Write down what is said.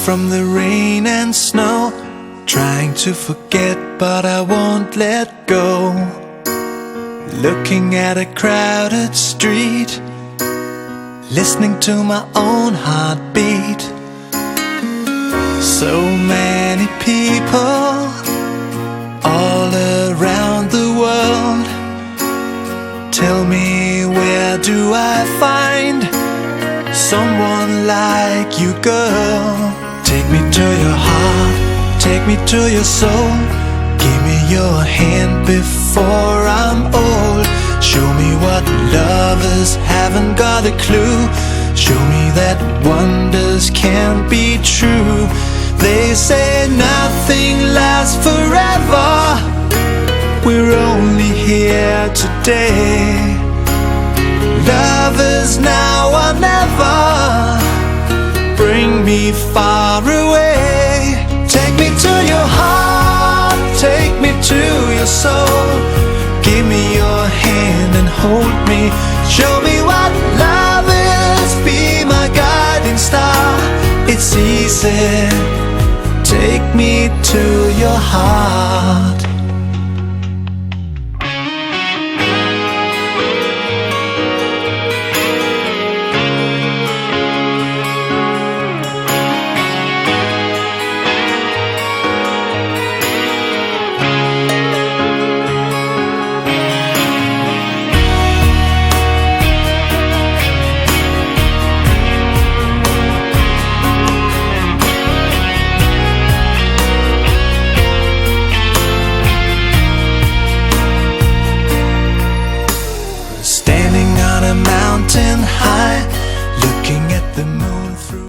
from the rain and snow, trying to forget but I won't let go. Looking at a crowded street, listening to my own heartbeat. So many people all around the world. Tell me, where do I find someone like you, girl? Take me to your heart, take me to your soul. Give me your hand before I'm old. Show me what lovers haven't got a clue. Show me that wonders can't be true. They say nothing lasts forever. We're only here today. Love is now or never. Bring me far away. Take me to your heart, take me to your soul. Give me your hand and hold me. Show me what love is, be my guiding star. It's easy, take me to your heart.